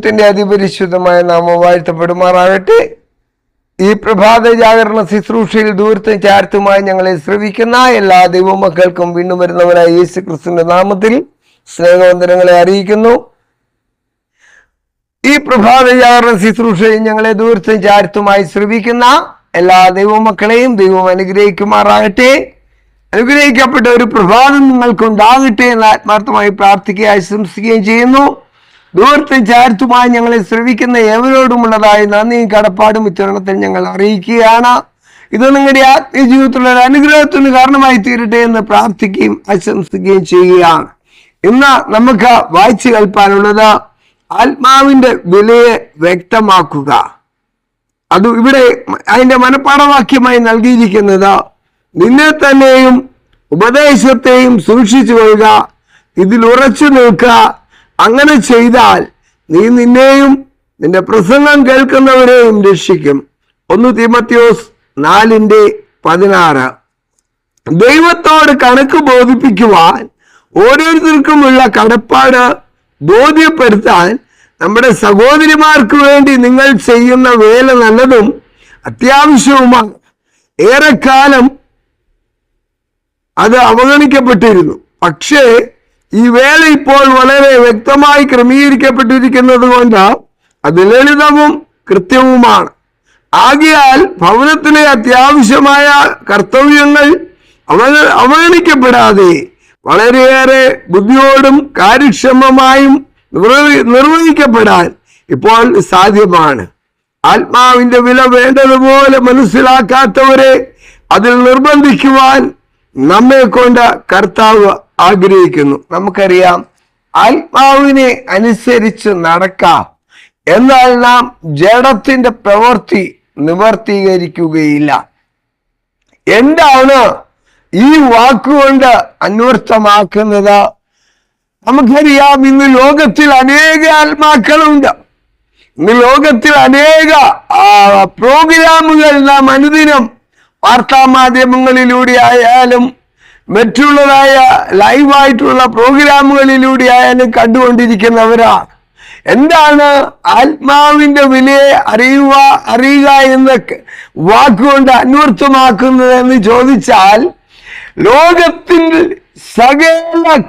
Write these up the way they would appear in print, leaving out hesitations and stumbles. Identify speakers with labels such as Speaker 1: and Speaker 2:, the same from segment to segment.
Speaker 1: ദൈവത്തിന്റെ അതിപരിശുദ്ധമായ നാമം വാഴ്ത്തപ്പെടുമാറാകട്ടെ. ഈ പ്രഭാത ജാഗരണ ശുശ്രൂഷയിൽ ദൂരത്തും ചാരത്തുമായി ഞങ്ങളെ ശ്രവിക്കുന്ന എല്ലാ ദൈവമക്കൾക്കും വീണ്ടും വരുന്നവരായ യേശു ക്രിസ്തുവിന്റെ നാമത്തിൽ സ്നേഹവന്ദനങ്ങളെ അറിയിക്കുന്നു. ഈ പ്രഭാത ജാഗരണ ശുശ്രൂഷയിൽ ഞങ്ങളെ ദൂരത്തും ചാരത്തുമായി ശ്രവിക്കുന്ന എല്ലാ ദൈവമക്കളെയും ദൈവം അനുഗ്രഹിക്കുമാറാകട്ടെ. അനുഗ്രഹിക്കപ്പെട്ട ഒരു പ്രഭാതം നിങ്ങൾക്കുണ്ടാകട്ടെ എന്ന് ആത്മാർത്ഥമായി പ്രാർത്ഥിക്കുകയും ആശംസിക്കുകയും ചെയ്യുന്നു. ദൂരത്തും ചാരത്തുമായി ഞങ്ങളെ ശ്രവിക്കുന്ന ഏവരോടുമുള്ളതായ നന്ദിയും കടപ്പാടും ഇത്തരണത്തിൽ ഞങ്ങൾ അറിയിക്കുകയാണ്. ഇത് നിങ്ങളുടെ ആത്മീയ ജീവിതത്തിലുള്ള ഒരു അനുഗ്രഹത്തിന് കാരണമായി തീരട്ടെ എന്ന് പ്രാർത്ഥിക്കുകയും ആശംസിക്കുകയും ചെയ്യുകയാണ്. ഇന്ന് നമുക്ക് വായിച്ചു കേൾപ്പാനുള്ളത് ആത്മാവിന്റെ വിലയെ വ്യക്തമാക്കുക. അത് ഇവിടെ അതിന്റെ മനഃപ്പാഠവാക്യമായി നൽകിയിരിക്കുന്നത് നിന്നെ തന്നെയും ഉപദേശത്തെയും സൂക്ഷിച്ചു കൊള്ളുക, ഇതിൽ ഉറച്ചു നിൽക്കുക. അങ്ങനെ ചെയ്താൽ നീ നിന്നെയും നിന്റെ പ്രസംഗം കേൾക്കുന്നവരെയും രക്ഷിക്കും. 1 തീമോഥെയോസ് 4:16. ദൈവത്തോട് കണക്ക് ബോധിപ്പിക്കുവാൻ ഓരോരുത്തർക്കുമുള്ള കടപ്പാട് ബോധ്യപ്പെടുത്താൻ നമ്മുടെ സഹോദരിമാർക്ക് വേണ്ടി നിങ്ങൾ ചെയ്യുന്ന വേല നല്ലതും അത്യാവശ്യവുമാണ്. ഏറെക്കാലം അത് അവഗണിക്കപ്പെട്ടിരുന്നു. പക്ഷേ ഈ വേല ഇപ്പോൾ വളരെ വ്യക്തമായി ക്രമീകരിക്കപ്പെട്ടിരിക്കുന്നത് കൊണ്ട് അത് ലളിതവും കൃത്യവുമാണ്. ആകയാൽ ഭവനത്തിലെ അത്യാവശ്യമായ കർത്തവ്യങ്ങൾ അവഗണിക്കപ്പെടാതെ വളരെയേറെ ബുദ്ധിയോടും കാര്യക്ഷമമായും നിർവഹിക്കപ്പെടാൻ ഇപ്പോൾ സാധ്യമാണ്. ആത്മാവിന്റെ വില വേണ്ടതുപോലെ മനസ്സിലാക്കാത്തവരെ അതിൽ നിർബന്ധിക്കുവാൻ നമ്മെ കൊണ്ട് കർത്താവ് ആഗ്രഹിക്കുന്നു. നമുക്കറിയാം, ആത്മാവിനെ അനുസരിച്ച് നടക്കാം, എന്നാൽ നാം ജഡത്തിന്റെ പ്രവൃത്തി നിവർത്തീകരിക്കുകയില്ല. എന്താണ് ഈ വാക്കുകൊണ്ട് അന്വർത്ഥമാക്കുന്നത്? നമുക്കറിയാം, ഇന്ന് ലോകത്തിൽ അനേക ആത്മാക്കളുണ്ട്. ഇന്ന് ലോകത്തിൽ അനേക പ്രോഗ്രാമുകൾ നാം അനുദിനം വാർത്താ മാധ്യമങ്ങളിലൂടെ ആയാലും മറ്റുള്ളതായ ലൈവായിട്ടുള്ള പ്രോഗ്രാമുകളിലൂടെ ആയാലും കണ്ടുകൊണ്ടിരിക്കുന്നവരാണ്. എന്താണ് ആത്മാവിന്റെ വിലയെ അറിയുക എന്ന വാക്കുകൊണ്ട് അന്വർത്ഥമാക്കുന്നത് എന്ന് ചോദിച്ചാൽ, ലോകത്തിൽ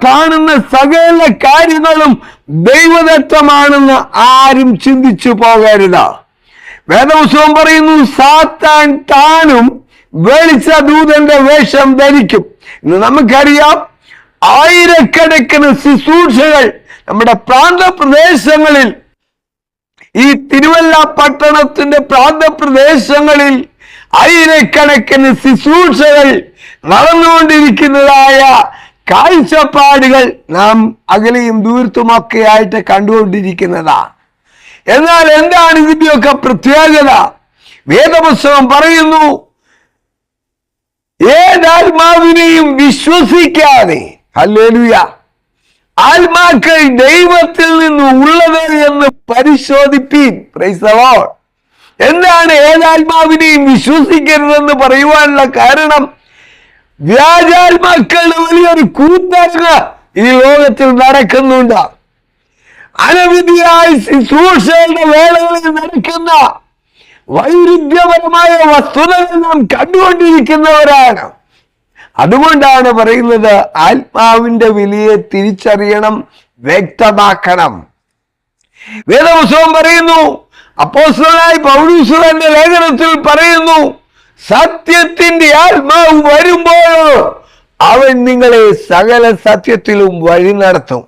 Speaker 1: കാണുന്ന സകല കാര്യങ്ങളും ദൈവദത്തമാണെന്ന് ആരും ചിന്തിച്ചു പോകരുത്. വേദപുസ്തകം പറയുന്നു, സാത്താൻ താനും വെളിച്ച ദൂതന്റെ വേഷം ധരിക്കും. ഇന്ന് നമുക്കറിയാം, ആയിരക്കണക്കിന് ശുശ്രൂഷകൾ നമ്മുടെ പ്രാന്തപ്രദേശങ്ങളിൽ, ഈ തിരുവല്ല പട്ടണത്തിന്റെ പ്രാന്തപ്രദേശങ്ങളിൽ ആയിരക്കണക്കിന് ശുശ്രൂഷകൾ നടന്നുകൊണ്ടിരിക്കുന്നതായ കാഴ്ചപ്പാടുകൾ നാം അകലെയും ദൂരത്തുമൊക്കെ ആയിട്ട് കണ്ടുകൊണ്ടിരിക്കുന്നതാണ്. എന്നാൽ എന്താണ് ഇതിന്റെയൊക്കെ പ്രത്യേകത? വേദപുസ്തകം പറയുന്നു, ഏതാത്മാവിനെയും വിശ്വസിക്കാതെ, ഹല്ലേലൂയ, ആത്മാക്കൾ ദൈവത്തിൽ നിന്ന് ഉള്ളത് എന്ന് പരിശോധിപ്പീൻ. Praise the Lord. എന്താണ് ഏതാത്മാവിനെയും വിശ്വസിക്കരുതെന്ന് പറയുവാനുള്ള കാരണം? വ്യാജാത്മാക്കളുടെ വലിയൊരു കൂട്ടരങ്ങ് ഈ ലോകത്തിൽ നടക്കുന്നുണ്ട്. അനവധിയായ ശുശ്രൂഷകളുടെ വേളകളിൽ നടക്കുന്ന വൈരുദ്ധ്യപരമായ വസ്തുതകൾ നാം കണ്ടുകൊണ്ടിരിക്കുന്നവരാണ്. അതുകൊണ്ടാണ് പറയുന്നത്, ആത്മാവിന്റെ വിലയെ തിരിച്ചറിയണം, വ്യക്തമാക്കണം. വേദപുസ്തകം പറയുന്നു, അപ്പോസ്തലനായ പൗലോസ് തന്റെ ലേഖനത്തിൽ പറയുന്നു, സത്യത്തിന്റെ ആത്മാവ് വരുമ്പോൾ അവൻ നിങ്ങളെ സകല സത്യത്തിലും വഴി നടത്തും.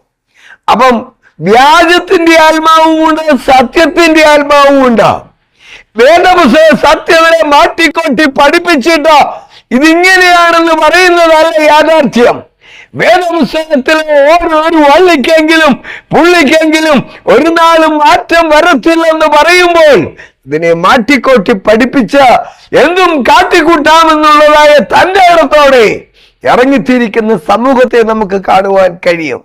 Speaker 1: അപ്പം വ്യാജത്തിന്റെ ആത്മാവും ഉണ്ട്, സത്യത്തിന്റെ ആത്മാവും ഉണ്ട്. വേദപുസ്തകം സത്യങ്ങളെ മാറ്റിക്കൊട്ടി പഠിപ്പിച്ചിട്ട് ഇതിങ്ങനെയാണെന്ന് പറയുന്നതല്ല യാഥാർത്ഥ്യം. വേദപുസ്തകത്തിലെ ഓരോ വള്ളിക്കെങ്കിലും പുള്ളിക്കെങ്കിലും ഒരു നാളും മാറ്റം വരത്തില്ലെന്ന് പറയുമ്പോൾ ഇതിനെ മാറ്റിക്കൊട്ടി പഠിപ്പിച്ച് എന്തും കാട്ടിക്കൂട്ടാമെന്നുള്ളതായ തന്റെ ഇടത്തോടെ ഇറങ്ങിത്തിരിക്കുന്ന സമൂഹത്തെ നമുക്ക് കാണുവാൻ കഴിയും.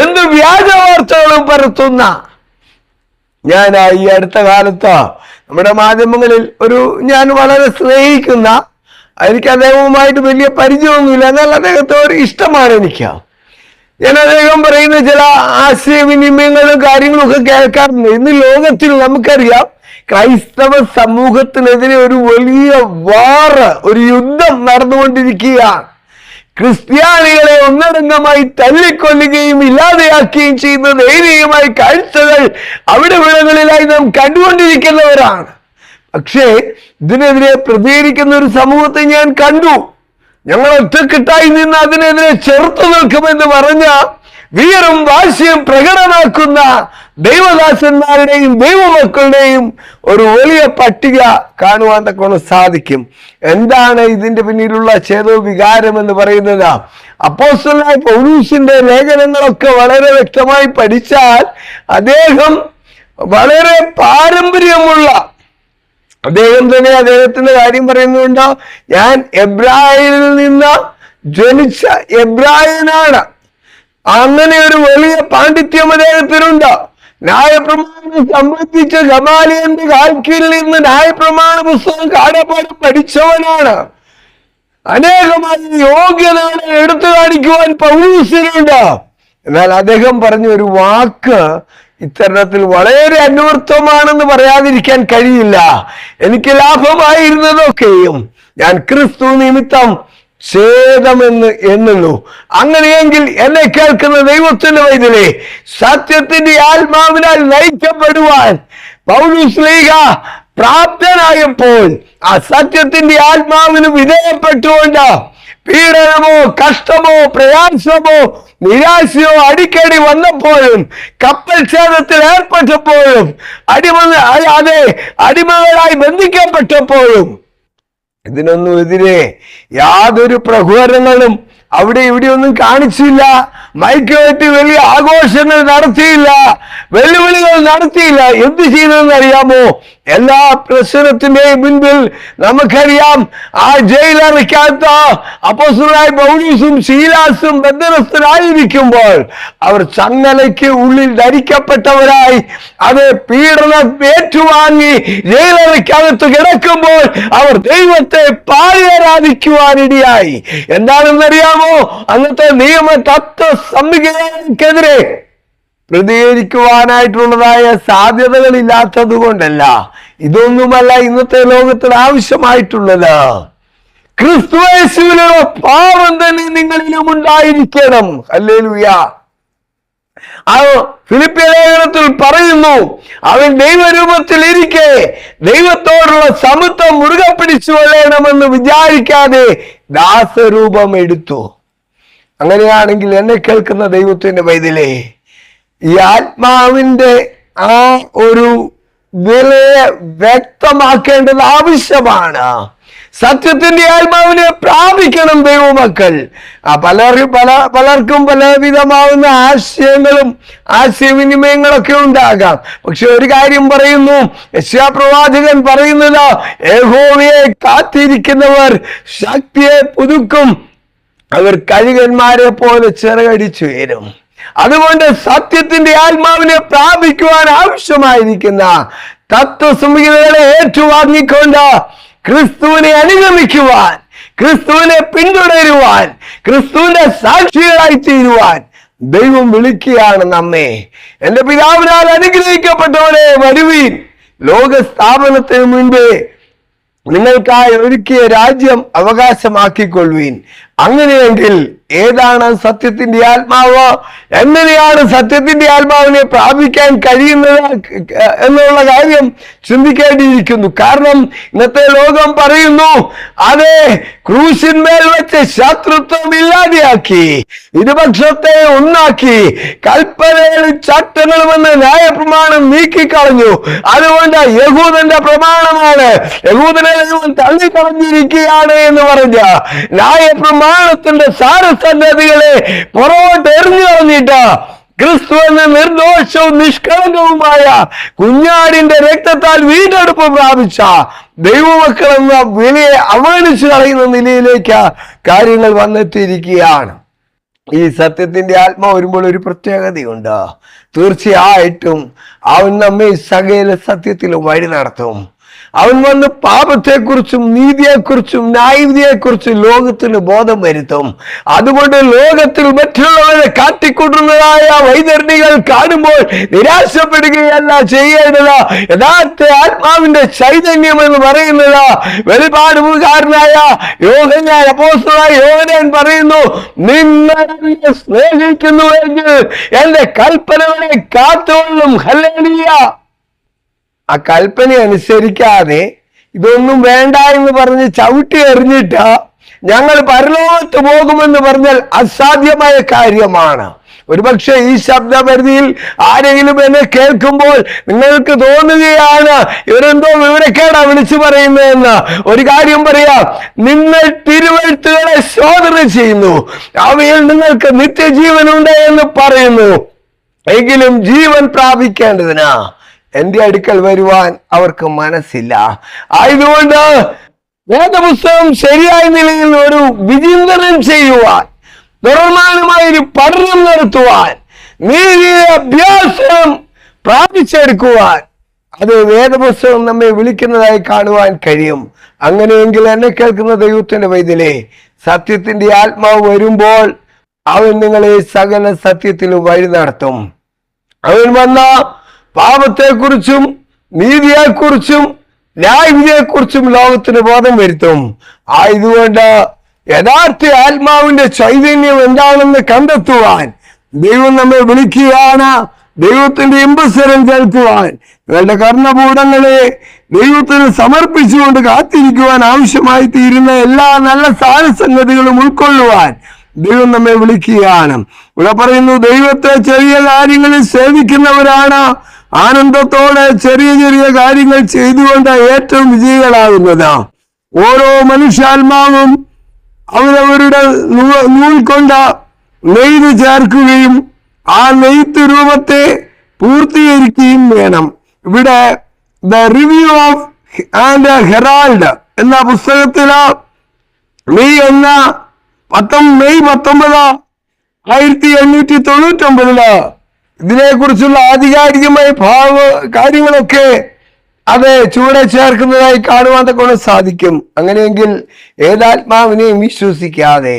Speaker 1: എന്ത് വ്യാജവാർത്തകളും പരത്തുന്ന, ഞാൻ ഈ അടുത്ത കാലത്ത് നമ്മുടെ മാധ്യമങ്ങളിൽ ഞാൻ വളരെ സ്നേഹിക്കുന്ന, എനിക്ക് അദ്ദേഹവുമായിട്ട് വലിയ പരിചയമൊന്നുമില്ല, എന്നാൽ അദ്ദേഹത്തോട് ഇഷ്ടമാണ് എനിക്ക്. ഞാൻ അദ്ദേഹം പറയുന്ന ചില ആശയവിനിമയങ്ങളും കാര്യങ്ങളും ഒക്കെ കേൾക്കാറുണ്ട്. ഇന്ന് ലോകത്തിൽ നമുക്കറിയാം ക്രൈസ്തവ സമൂഹത്തിനെതിരെ ഒരു വലിയ ഒരു യുദ്ധം നടന്നുകൊണ്ടിരിക്കുകയാണ്. ക്രിസ്ത്യാനികളെ ഒന്നടങ്കമായി തല്ലിക്കൊല്ലുകയും ഇല്ലാതെയാക്കുകയും ചെയ്യുന്ന ദയനീയമായ കാഴ്ചകൾ അവിടെ വിടങ്ങളിലായി നാം കണ്ടുകൊണ്ടിരിക്കുന്നവരാണ്. പക്ഷേ ഇതിനെതിരെ പ്രതികരിക്കുന്ന ഒരു സമൂഹത്തെ ഞാൻ കണ്ടു. ഞങ്ങൾ ഒറ്റക്കെട്ടായി നിന്ന് അതിനെതിരെ ചെറുത്തു നിൽക്കുമെന്ന് പറഞ്ഞ വീറും വാശിയും പ്രകടമാക്കുന്ന ദൈവദാസന്മാരുടെയും ദൈവമക്കളുടെയും ഒരു വലിയ പട്ടിക കാണുവാൻ തക്കവണ്ണം സാധിക്കും. എന്താണ് ഇതിന്റെ പിന്നിലുള്ള ചേതോ വികാരം എന്ന് പറയുന്നത്? അപ്പോസ്തലനായ പൗലോസിന്റെ ലേഖനങ്ങളൊക്കെ വളരെ വ്യക്തമായി പഠിച്ചാൽ അദ്ദേഹം വളരെ പാരമ്പര്യമുള്ള, അദ്ദേഹം തന്നെ അദ്ദേഹത്തിന്റെ കാര്യം പറയുന്നുണ്ടോ, ഞാൻ എബ്രായനിൽ നിന്ന് ജനിച്ച എബ്രായനാണ്. അങ്ങനെ ഒരു വലിയ പാണ്ഡിത്യം അദ്ദേഹത്തിനുണ്ട്. ന്യായപ്രമാണം സംബന്ധിച്ച് ഗമാലിയന്റെ കാൽക്കീഴിൽ നിന്ന് ന്യായപ്രമാണ പുസ്തകം കാണപ്പാടും പഠിച്ചവനാണ്. അനേകമായി യോഗ്യതകൾ എടുത്തു കാണിക്കുവാൻ പൗലോസിനുണ്ട്. എന്നാൽ അദ്ദേഹം പറഞ്ഞ ഒരു വാക്ക് ഇത്തരണത്തിൽ വളരെ അന്വർത്ഥമാണെന്ന് പറയാതിരിക്കാൻ കഴിയില്ല. എനിക്ക് ലാഭമായിരുന്നതൊക്കെയും ഞാൻ ക്രിസ്തു നിമിത്തം ഛേദമെന്ന് എണ്ണുന്നു. അങ്ങനെയെങ്കിൽ എന്നെ കേൾക്കുന്ന ദൈവത്തിന്റെ വൈദ്യരെ, സത്യത്തിന്റെ ആത്മാവിനാൽ നയിക്കപ്പെടുവാൻ പൗലോസ് ശ്ലീഹ പ്രാപ്തനായപ്പോൾ ആ സത്യത്തിന്റെ ആത്മാവിന് വിധേയപ്പെട്ടുകൊണ്ട് പീഡനമോ കഷ്ടമോ പ്രയാസമോ നിരാശയോ അടിക്കടി വന്നപ്പോഴും, കപ്പൽ ഛേദത്തിൽ ഏർപ്പെട്ടപ്പോഴും, അടിമകളായി ബന്ധിക്കപ്പെട്ടപ്പോഴും ഇതിനൊന്നുമെതിരെ യാതൊരു പ്രഹരങ്ങളും അവിടെ ഇവിടെ ഒന്നും കാണിച്ചില്ല. മൈക്ക് കെട്ടി വലിയ ആഘോഷങ്ങൾ നടത്തിയില്ല, വെല്ലുവിളികൾ നടത്തിയില്ല. എന്ത് ചെയ്തതെന്ന് അറിയാമോ? എല്ലാ പ്രശ്നത്തിന്റെയും മുൻപിൽ നമുക്കറിയാം, ആ ജയിലറയ്ക്കകത്ത് അപ്പോസ്തലനായ പൗലോസും ശീലാസും ബന്ധനസ്ഥരായിരിക്കുമ്പോൾ അവർ ചങ്ങലയ്ക്ക് ഉള്ളിൽ ധരിക്കപ്പെട്ടവരായി അത് പീഡനം ഏറ്റുവാങ്ങി ജയിലറയ്ക്കകത്ത് കിടക്കുമ്പോൾ അവർ ദൈവത്തെ പാടി ആരാധിക്കുവാനിടയായി. എന്താണെന്നറിയാമോ? അന്നത്തെ നിയമ തത്വ സംഹിതകൾക്കെതിരെ പ്രതികരിക്കുവാനായിട്ടുള്ളതായ സാധ്യതകൾ ഇല്ലാത്തത് കൊണ്ടല്ല, ഇതൊന്നുമല്ല ഇന്നത്തെ ലോകത്തിൽ ആവശ്യമായിട്ടുള്ളത്. ക്രിസ്തുയേശുവിലുള്ള പാപം തന്നെ നിങ്ങളിലും ഉണ്ടായിരിക്കണം. ഹല്ലേലൂയ. ആ ഫിലിപ്പിയ ലേഖനത്തിൽ പറയുന്നു, അവൻ ദൈവരൂപത്തിൽ ഇരിക്കെ ദൈവത്തോടുള്ള സമത്വം മുറുകെ പിടിച്ചു കൊള്ളണമെന്ന് വിചാരിക്കാതെ ദാസരൂപം എടുത്തു. അങ്ങനെയാണെങ്കിൽ എന്നെ കേൾക്കുന്ന ദൈവത്തിന്റെ വൈതലേ, ഈ ആത്മാവിന്റെ ആ ഒരു വിലയെ വ്യക്തമാക്കേണ്ടത് ആവശ്യമാണ്. സത്യത്തിന്റെ ആത്മാവിനെ പ്രാപിക്കണം ദൈവമക്കൾ. പലർക്കും പലവിധമാവുന്ന ആശയങ്ങളും ആശയവിനിമയങ്ങളൊക്കെ ഉണ്ടാകാം. പക്ഷെ ഒരു കാര്യം പറയുന്നു, യെശയ്യാപ്രവാചകൻ പറയുന്നത്, യഹോവയെ കാത്തിരിക്കുന്നവർ ശക്തിയെ പുതുക്കും, അവർ കഴുകന്മാരെ പോലെ ചിറകടിച്ചു വരും. അതുകൊണ്ട് സത്യത്തിന്റെ ആത്മാവിനെ പ്രാപിക്കുവാൻ ആവശ്യമായിരിക്കുന്ന തത്വസംഹിതകളെ ഏറ്റുവാങ്ങിക്കൊണ്ട് ക്രിസ്തുവിനെ അനുഗമിക്കുവാൻ, ക്രിസ്തുവിനെ പിന്തുടരുവാൻ, ക്രിസ്തുവിന്റെ സാക്ഷികളായി തീരുവാൻ ദൈവം വിളിക്കുകയാണ് നമ്മെ. എന്റെ പിതാവിനാൽ അനുഗ്രഹിക്കപ്പെട്ടവരെ വരുവീൻ, ലോക സ്ഥാപനത്തിന് മുൻപേ നിങ്ങൾക്കായി ഒരുക്കിയ രാജ്യം അവകാശമാക്കിക്കൊള്ളുവീൻ. അങ്ങനെയെങ്കിൽ ഏതാണ് സത്യത്തിന്റെ ആത്മാവ്, എങ്ങനെയാണ് സത്യത്തിന്റെ ആത്മാവിനെ പ്രാപിക്കാൻ കഴിയുന്നത് എന്നുള്ള കാര്യം ചിന്തിക്കേണ്ടിയിരിക്കുന്നു. കാരണം ഇന്നത്തെ ലോകം പറയുന്നു, അതെ, ക്രൂശിന്മേൽ വെച്ച് ശത്രുത്വം ഇല്ലാതെയാക്കി, ഇരുപക്ഷത്തെ ഒന്നാക്കി, കൽപ്പനകളും ചട്ടങ്ങളും എന്ന ന്യായപ്രമാണം നീക്കിക്കളഞ്ഞു. അതുകൊണ്ട് യഹൂദന്റെ പ്രമാണമാണ്, യഹൂദനെ തള്ളിക്കളഞ്ഞിരിക്കുകയാണ് എന്ന് പറഞ്ഞ ന്യായപ്രമാണത്തിന്റെ സാരസന്നതികളെ പുറകോട്ട് എറിഞ്ഞു കളഞ്ഞിട്ട് ക്രിസ്തു എന്ന നിർദോഷവും നിഷ്കളങ്കവുമായ കുഞ്ഞാടിന്റെ രക്തത്താൽ വീണ്ടെടുപ്പ് പ്രാപിച്ച ദൈവമക്കൾ എന്ന വിലയെ അവഗണിച്ചു കളയുന്ന നിലയിലേക്ക് കാര്യങ്ങൾ വന്നെത്തിയിരിക്കുകയാണ്. ഈ സത്യത്തിന്റെ ആത്മാവ് വരുമ്പോൾ ഒരു പ്രത്യേകതയുണ്ട്. തീർച്ചയായിട്ടും അവൻ നമ്മെ സകല സത്യത്തിലും വഴി നടത്തും. അവൻ വന്ന് പാപത്തെക്കുറിച്ചും നീതിയെക്കുറിച്ചും ന്യായവിധിയെക്കുറിച്ചും ലോകത്തിന് ബോധം വരുത്തും. അതുകൊണ്ട് ലോകത്തിൽ മറ്റുള്ളവരെ കാട്ടിക്കൊണ്ടുന്നതായ വൈതരണികൾ കാണുമ്പോൾ നിരാശപ്പെടുകയല്ല ചെയ്യേണ്ടത്. യഥാർത്ഥ ആത്മാവിന്റെ ചൈതന്യം എന്ന് പറയുന്നത് വെളിപാടുകാരനായ അപ്പോസ്തലനായ യോഹന്നാൻ പറയുന്നു, നിങ്ങൾ സ്നേഹിക്കുന്നുവെങ്കിൽ എന്റെ കൽപ്പനകളെ കാത്തുകൊള്ളും. ഹല്ലേലൂയ. ആ കൽപ്പന അനുസരിക്കാതെ ഇതൊന്നും വേണ്ട എന്ന് പറഞ്ഞ് ചവിട്ടി എറിഞ്ഞിട്ട് ഞങ്ങൾ പരലോകത്ത് പോകുമെന്ന് പറഞ്ഞാൽ അസാധ്യമായ കാര്യമാണ്. ഒരുപക്ഷെ ഈ ശബ്ദപരിധിയിൽ ആരെങ്കിലും എന്നെ കേൾക്കുമ്പോൾ നിങ്ങൾക്ക് തോന്നുകയാണ് ഇവരെന്തോ വിവരക്കേടാ വിളിച്ചു പറയുന്നതെന്ന്. ഒരു കാര്യം പറയാം, നിങ്ങൾ തിരുവെഴുത്തുകളെ ശോധന ചെയ്യുന്നു, അവയിൽ നിങ്ങൾക്ക് നിത്യജീവനുണ്ട് എന്ന് പറയുന്നു. എങ്കിലും ജീവൻ പ്രാപിക്കേണ്ടതിന് എന്റെ അടുക്കൽ വരുവാൻ അവർക്ക് മനസ്സില്ല. ആയതുകൊണ്ട് വേദപുസ്തകം ശരിയായ നിലയിൽ ഒരു വിചിന്തനം ചെയ്യുവാൻ, നിർമ്മാണമായൊരു പഠനം നടത്തുവാൻ, നീതിയെ അഭ്യാസം പ്രാപിച്ചെടുക്കുവാൻ അത് വേദപുസ്തകം നമ്മെ വിളിക്കുന്നതായി കാണുവാൻ കഴിയും. അങ്ങനെയെങ്കിൽ എന്നെ കേൾക്കുന്ന ദൈവത്തിന്റെ വൈദ്യലേ, സത്യത്തിന്റെ ആത്മാവ് വരുമ്പോൾ അവൻ നിങ്ങളെ സകല സത്യത്തിലും വഴി നടത്തും. അവൻ വന്ന പാപത്തെക്കുറിച്ചും നീതിയെക്കുറിച്ചും ന്യായവിധിയെക്കുറിച്ചും ലോകത്തിന് ബോധം വരുത്തും. ആയതുകൊണ്ട് യഥാർത്ഥ ആത്മാവിന്റെ ചൈതന്യം എന്താണെന്ന് കണ്ടെത്തുവാൻ ദൈവം നമ്മെ വിളിക്കുകയാണ്. ദൈവത്തിന്റെ ഇമ്പസ്വരം കേൾക്കുവാൻ, നിങ്ങളുടെ കർണപൂടങ്ങളെ ദൈവത്തിന് സമർപ്പിച്ചുകൊണ്ട് കാത്തിരിക്കുവാൻ ആവശ്യമായി തീരുന്ന എല്ലാ നല്ല സാരസംഗതികളും ഉൾക്കൊള്ളുവാൻ ദൈവം നമ്മെ വിളിക്കുകയാണ്. ഇവിടെ പറയുന്നു, ദൈവത്തെ ചെറിയ കാര്യങ്ങളിൽ സേവിക്കുന്നവരാണ് ആനന്ദത്തോടെ ചെറിയ ചെറിയ കാര്യങ്ങൾ ചെയ്തുകൊണ്ട് ഏറ്റവും വിജയികളാകുന്നത്. ഓരോ മനുഷ്യാത്മാവും അവരവരുടെ നൂൽ കൊണ്ട് നെയ്ത് ചേർക്കുകയും ആ നെയ്ത്ത് രൂപത്തെ പൂർത്തീകരിക്കുകയും വേണം. ഇവിടെ the review of and Herald എന്ന പുസ്തകത്തില് മെയ് 19, 1899 ഇതിനെക്കുറിച്ചുള്ള ആധികാരികമായ കാര്യങ്ങളൊക്കെ അത് ചൂടെ ചേർക്കുന്നതായി കാണുവാൻ കൊണ്ട് സാധിക്കും. അങ്ങനെയെങ്കിൽ ഏതാത്മാവിനെയും വിശ്വസിക്കാതെ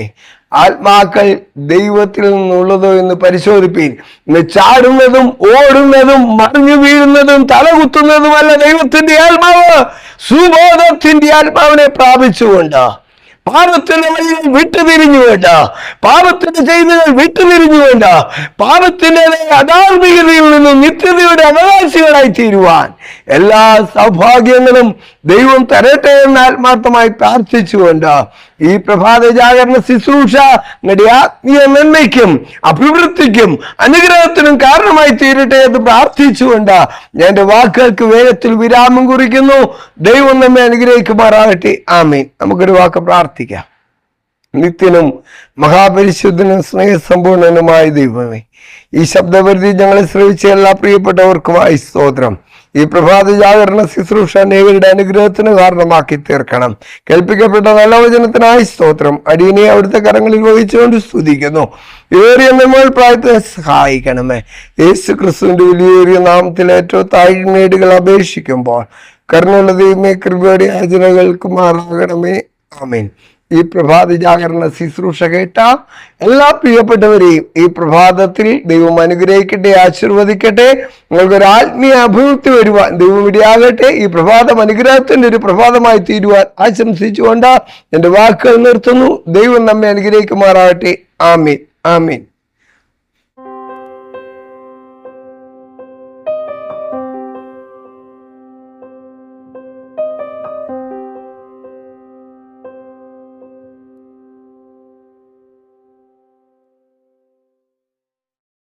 Speaker 1: ആത്മാക്കൾ ദൈവത്തിൽ നിന്നുള്ളതോ എന്ന് പരിശോധിപ്പീൻ. ചാടുന്നതും ഓടുന്നതും മറിഞ്ഞു വീഴുന്നതും തലകുത്തുന്നതുമല്ല ദൈവത്തിന്റെ ആത്മാവ്. സുബോധത്തിന്റെ ആത്മാവിനെ പ്രാപിച്ചുകൊണ്ട് പാപത്തിന്റെ വഴികൾ വിട്ടുതിരിഞ്ഞുവേണ്ട, പാപത്തിന്റെ ചെയ്തികൾ വിട്ടുതിരിഞ്ഞുവേണ്ട, പാപത്തിന്റെ അധാർമികതയിൽ നിന്നും നിത്യതയുടെ അവകാശികളായി തീരുവാൻ എല്ലാ സൗഭാഗ്യങ്ങളും ദൈവം തരട്ടെ എന്ന് ആത്മാർത്ഥമായി പ്രാർത്ഥിച്ചുകൊണ്ട് ഈ പ്രഭാത ജാഗരണ ശുശ്രൂഷ നിങ്ങളുടെ ആത്മീയ നന്മയ്ക്കും അഭിവൃദ്ധിക്കും അനുഗ്രഹത്തിനും കാരണമായി തീരട്ടെ എന്ന് പ്രാർത്ഥിച്ചുകൊണ്ട് ഞാൻ എൻ്റെ വാക്കുകൾക്ക് വേഗത്തിൽ വിരാമം കുറിക്കുന്നു. ദൈവം നമ്മെ അനുഗ്രഹിക്കുമാറാകട്ടെ. ആമേൻ. നമുക്കൊരു വാക്ക് പ്രാർത്ഥിക്കാം. നിത്യനും മഹാപരിശുദ്ധനും സ്നേഹസമ്പൂർണനുമായ ദൈവമേ, ഈ ശബ്ദപരിധി ഞങ്ങളെ ശ്രവിച്ച എല്ലാ പ്രിയപ്പെട്ടവർക്കുമായി സ്തോത്രം. ഈ പ്രഭാത ജാഗരണ ശുശ്രൂഷ അനേകരുടെ അനുഗ്രഹത്തിന് കാരണമാക്കി തീർക്കണം. കേൾപ്പിക്കപ്പെട്ട നല്ല വചനത്തിനായി സ്തോത്രം. അടിയനെ അവിടുത്തെ കരങ്ങളിൽ വഹിച്ചുകൊണ്ട് സ്തുതിക്കുന്നു. ഏറിയ നമ്മൾ പ്രായത്തെ സഹായിക്കണമേ. യേശു ക്രിസ്തുവിന്റെ വലിയേറിയ നാമത്തിൽ ഏറ്റവും താഴ്മേടുകൾ അപേക്ഷിക്കുമ്പോൾ കരുണയുള്ള ദൈവമേ, കൃപയുടെ യാചനകൾക്ക് മാറാകണമേ. ആമേൻ. ഈ പ്രഭാത ജാഗരണ ശുശ്രൂഷ കേട്ട എല്ലാ പ്രിയപ്പെട്ടവരെയും ഈ പ്രഭാതത്തിൽ ദൈവം അനുഗ്രഹിക്കട്ടെ, ആശീർവദിക്കട്ടെ. നിങ്ങൾക്കൊരു ആത്മീയ അഭിവൃദ്ധി വരുവാൻ ദൈവം ഇടയാകട്ടെ. ഈ പ്രഭാതം അനുഗ്രഹത്തിന്റെ ഒരു പ്രഭാതമായി തീരുവാൻ ആശംസിച്ചുകൊണ്ട് എൻ്റെ വാക്കുകൾ നിർത്തുന്നു. ദൈവം നമ്മെ അനുഗ്രഹിക്കുമാറാകട്ടെ. ആമീൻ. ആമീൻ.